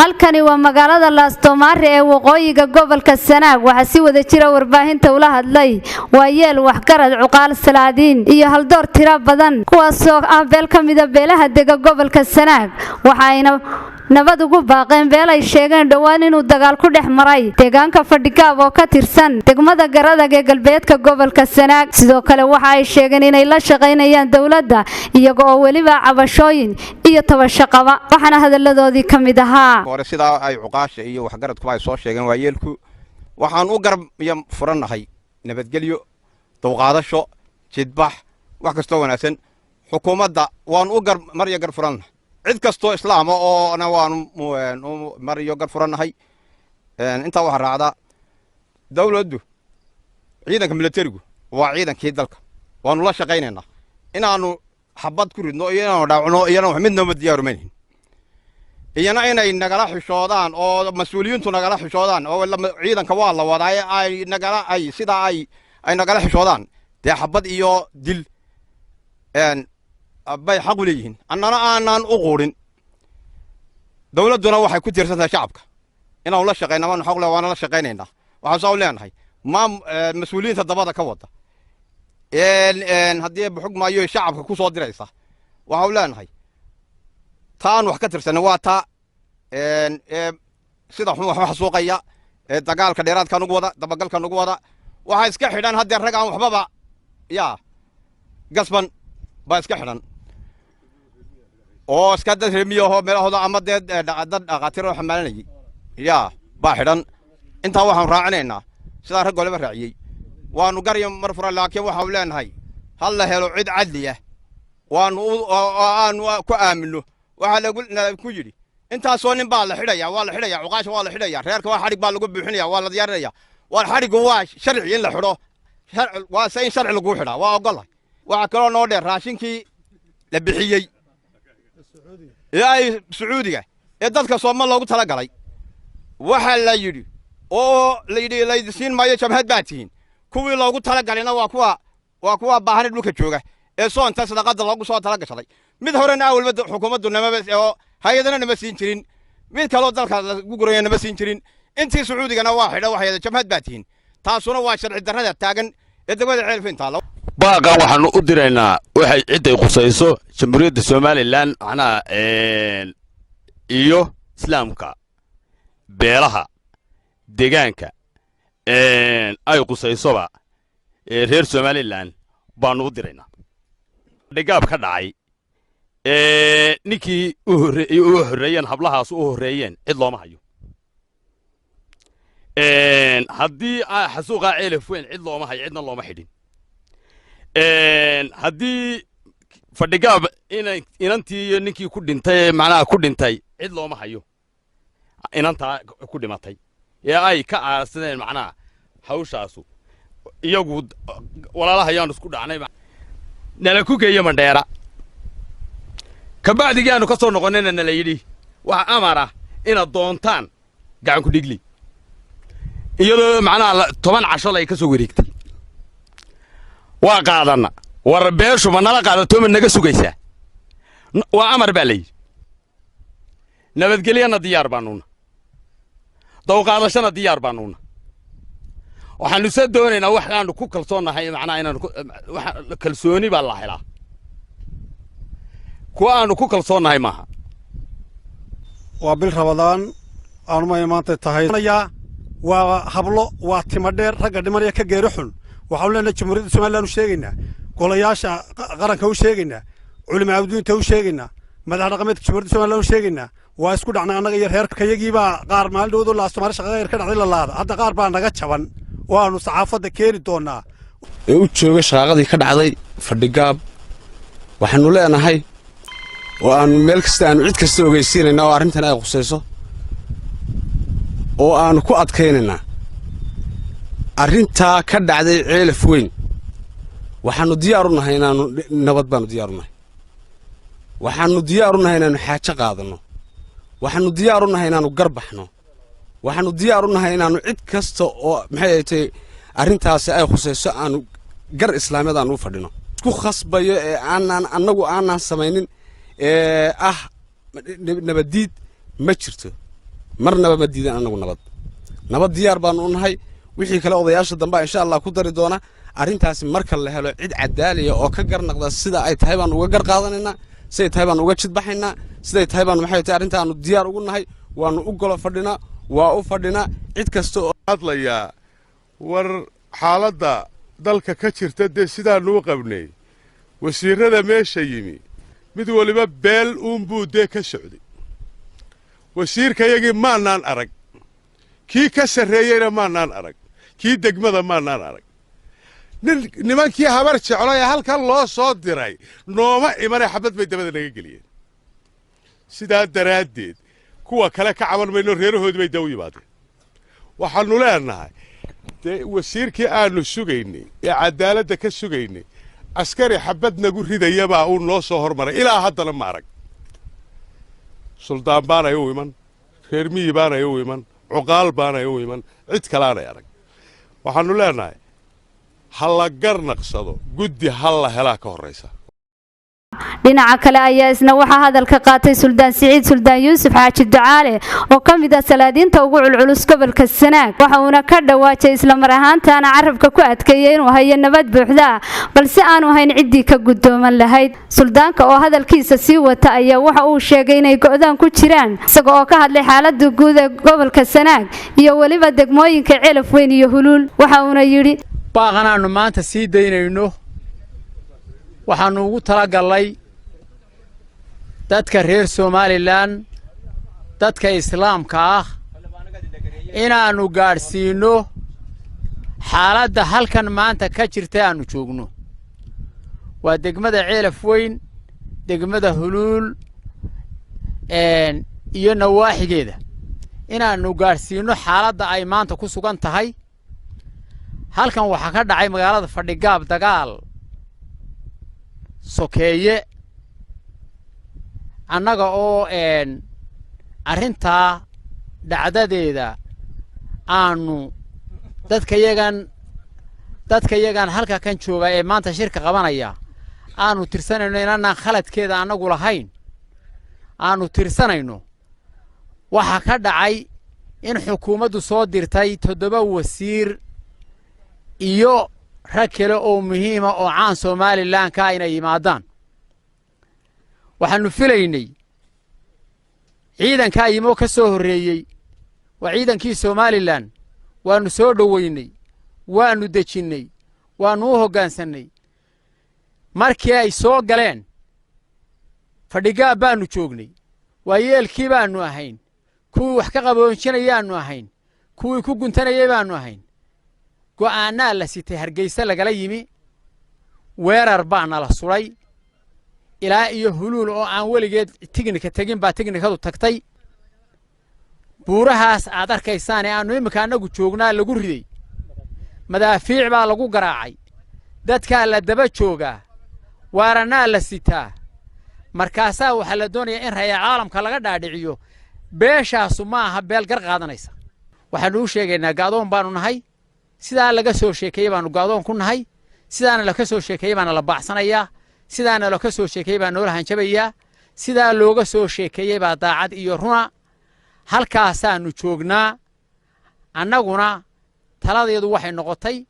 halkani waa magaalada Laastomare ee waqooyiga gobolka Sanaag waxa si wada jira warbaahinta ula hadlay waayeel waxgarad cuqaal salaadiin iyo hal door tiro badan kuwaas oo ah beel kamida beelaha dega gobolka Sanaag waxayna nabad ugu baaqeen beel ay sheegeen dhawaan inuu dagaal ku dhex maray deegaanka Fadhigaab oo ka tirsan degmada Garadag ee galbeedka gobolka Sanaag sidoo kale waxa ay sheegeen inay la shaqeynayaan dawladda iyaga oo waliba cabashooyin iyo tabashaqaba waxana hadaladoodii kamid ahaa hore sida ay cuqaasha iyo waxgaradku ay soo sheegeen waayeelku waxaan u garab iyo furanahay nabadgelyo dawqaadasho jidbax wax kasto wanaagsan xukuumadda waan u garab mariyo gar furanahay cid kasto islaam oo ana waan mariyo gar furanahay inta waxa raacda dawladdu ciidanka militarigu waa ciidankii dalka waanu la shaqeynaynaa inaanu xabad ku ridno iyo inaanu dhaawno iyo wax midna ma diyaarmayn iyana inay nagala xishoodaan oo mas'uuliyiintu nagala xishoodaan oo ciidanka waa la wadaa ay nagala ay sida ay nagala xishoodaan de xabad iyo dil bay xaq u leeyihiin annana aanan u quurin dawladuna waxay ku tiirsantahay shacabka inaanu la shaqeyno waan xaq leh waana la shaqeynaynaa waxaan soo leenahay mas'uuliyiinta dabada ka wada haddii xog maayo shacabka ku soo diraysa waxaan leenahay taan wax ka tirsan waa ta sida wax suuqaya dagaalka dheeraadka ugu wada dabagalka ugu wada waxa iska xidhan hadda rag aan waxbaba gasban ba iska xidhan oo iska dad remiyo meelahooda ama dad dhaqaatiir oo xamaalanayay ba xidhan inta waxaan raacinaynaa sida rag goleba raaciyay waanu gariyo mar fura laakiin waxa uu leenahay hal la helo cid cadli ah waanu ku aamino waxa lagu ku yiri inta soo nin baa la xidhaya waa la xidhaya cuqaasha waa la xidhaya reerka waa xarig baa lagu buuxinaya waa la diyaarinaya waa xarigu waa sharci in la xidho waa sayn sharci lagu xidha waa ogolahay waxa kale noo dheer raashinkii la bixiyay ay Sacuudiga ee dadka Soomaal loogu tala galay waxa la yiri oo la yiri leeydiin maayo jabhad baatiin kuwii loogu tala galayna waa kuwa baahan dhulka jooga ee soo inta sadaqada loogu soo tala gashay mid horena awalba xukuumaddu namaba oo hay'adana nama siin jirin mid kale dalka lagu gurayna nama siin jirin intii Sacuudigana waa xidha waxay jabhad baatiin taasuna waa sharci darrada taagan ee degmada Ceelfinta baaqan waxaanu u diraynaa waxay cid ay qusayso jamhuuriyadda Soomaaliland ana iyo islaamka beelaha deegaanka ay qusaysoba reer Soomaaliland baanu u diraynaa dhigaab ka dhacay ninkii u horeeyeen hablahaas u horeeyeen cid looma hayo haddii xasuuqa Ceelfweyn cid looma hayo cidna looma xidhin haddii Fadhigaab inantii iyo ninkii ku dhintay macnaha ku dhintay cid looma hayo inanta ku dhimatay ay ka aasadeen macnaha hawshaasu iyagu walaalaha ayaan isku dhacnay nala ku geeyo Mandheera kabacdi aanu ka soo noqonayna nala yiri waxa amara ina doontaan gacan ku dhigli iyadoo macnaha 10 casho ay ka soo wareegtay waa qaadana war beeshu ma nala qaadato ma naga sugaysaa waa amar baa leeyahay nabadgelyana diyaar baanuna dawqaadashana diyaar baanuna waxaanu soo doonaynaa wax aanu ku kalsoonahay macnaha inaan wax kalsooni baa la helaa kuwa aanu ku kalsoonahay maaha waa bil Ramadaan aanu ma imaantay tahay waa hablo waa timadheer ragga dhimanaya ka geero xun waxaan leenahay jamhuuriyadda Soomaaliland u sheegaynaa golayaasha qaranka u sheegaynaa culimada abduunta u sheegaynaa madax dhaqameedka jamhuuriyadda Soomaaliland u sheegaynaa waa isku dhacnaa anaga iyo reerkayagii baa qaar maaldhowdo Laastomare shaqada yar ka dhacday la laada hadda qaar baa naga jaban waanu saxaafadda keeni doonaa ee u jooga shaqadii ka dhacday Fadhigaab waxaanu leenahay oo aan meel kasta aan cid kasta ogeysiinayna oo arrintan ay qusayso oo aan ku adkaynayna arrinta ka dhacday Ceelfweyn waxaanu diyaar u nahay inaanu nabad baanu diyaar u nahay waxaanu diyaar u nahay inaanu xaajo qaadano waxaanu diyaar u nahay inaanu garbaxno waxaanu diyaar u nahay inaanu cid kasta oo maxay tahay arrintaas ay qusayso aanu gar islaamiyad aanu u fadhino isku khasbayo ee aanan samaynin nabadiid ma jirto marnaba ma diidan anagu nabad diyaar baanu u nahay wixii kale odayaasha dambe insha Allah ku dari doona arrintaasi marka la helo cid cadaaliya oo ka garnaqda sida ay tahay baan uga gar qaadanayna siday tahay baan uga jidbaxayna siday tahay baan maxay tahay arrintaanu diyaar ugu nahay waanu u golo fadhina waa u fadhina cid kasta oo hadlaya war xaaladda dalka ka jirta de sidaanu u qabnay wasiirada meesha yimi mid waliba beel buu de ka socday wasiirkayagii maanaan arag kii ka sarreeyayna maanaan arag kii degmada maanaan arag nimankii habar jeclay halkan loo soo diray nooma imanay xabad bay dabada naga geliyeen sidaa daraaddeed kuwa kale ka caban mayno reerahoodii bay daw yimaadeen waxaanu leenahay de wasiirkii aanu sugaynay ee cadaaladda ka sugaynay askari xabad nagu ridayabaa uu noo soo hormaray ilaa haddana ma arag suldaan baanay u iman reer miyi baanay u iman cuqaal baanay u iman cid kalaanay arag waxaanu leenahay ha la garnaqsado guddi ha la helaa ka horraysa dhinaca kale ayaa isna waxaa hadalka qaatay suldaan Siciid suldaan Yuusuf Xaaji Ducaale oo ka mid ah salaadiinta ugu culculus gobolka Sanaag waxa uu ka dhawaajay isla mar ahaantaana carabka ku adkeeyay inuu hayo nabad buuxda balse aanu hayn cidii ka gudooman lahayd suldaanka oo hadalkiisa sii wata ayaa waxa uu sheegay inay go'daan ku jiraan isaga oo ka hadlay xaaladda guud ee gobolka Sanaag iyo waliba degmooyinka Ceelaf Weyn iyo Huluul waxa uu yiri baaqanaanu maanta sii daynayno waxaanu ugu talagalay dadka reer Somaliland dadka islaamka ah inaanu gaarsiino xaaladda halkan maanta ka jirta aanu joogno waa degmada Ceelaf Weyn degmada Huluul iyo nawaaxigeeda inaanu gaarsiino xaaladda ay maanta ku sugan tahay halkan waxa ka dhacay magaalada Fadhigaab dagaal sokeeye annaga oo arrinta dhacdadeeda aanu dadka yagan halka kan jooga ee maanta shirka qabanaya aanu tirsanayno inaan khaladkeeda anagu lahayn aanu tirsanayno waxa ka dhacay in xukuumaddu soo dirtay 7 wasiir iyo rag kale oo muhiim ah oo caan Somaliland ka inay yimaadaan waxaanu filaynay ciidanka ayimo ka soo horeeyay waa ciidankii Somaliland waanu soo dhaweynay waanu dejinay waanu u hoggaansanay markii ay soo galeen Fadhigaab baanu joognay waayeelkii baanu ahayn kuwii wax ka qaboonjinayaanu ahayn kuwii ku guntanayay baanu ahayn go'aana la sitay Hargeysa lagala yimi weerar baana la suray ilaa iyo Huluul oo aan weligeed tignika tagin baa tignikadu tagtay buurahaas aad arkaysaan ee aanu imika anagu joognaa lagu riday madaafiic baa lagu garaacay dadka la daba jooga waarana la sitaa markaasaa waxa la doonayaa in rayay caalamka laga dhaadhiciyo beeshaasu ma aha beel gar qaadanaysa waxaanu u sheegaynaa gaadoon baanu nahay sidaa laga soo sheekeeyay baanu gaadoon ku nahay sidaana la ka soo sheekeeyay baana la baaxsanayaa sidaana la ka soo sheekeeyay baa noolahan jabayaa sidaa looga soo sheekeeyay baa daacad iyo runa halkaasaanu joognaa annaguna taladeedu waxay noqotay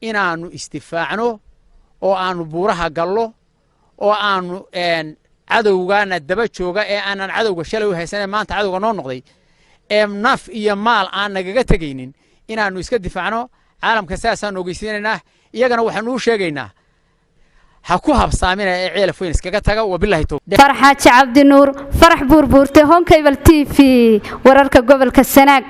inaanu istifaacno oo aanu buuraha gallo oo aanu cadowgaana daba jooga ee aanan cadowga shalay u haysanay maanta cadowga noo noqday ee naf iyo maal aan nagaga tegaynin inaanu iska difaacno caalamka saasaan ogeysiinaynaa iyagana waxaanu u sheegaynaa ha ku habsaamina ee Ceelaf Weyn iskaga taga wabillahi tawfiiq Farxaaji Cabdi Nuur Farax Buurbuurte Honkebel TV wararka gobolka Sanaag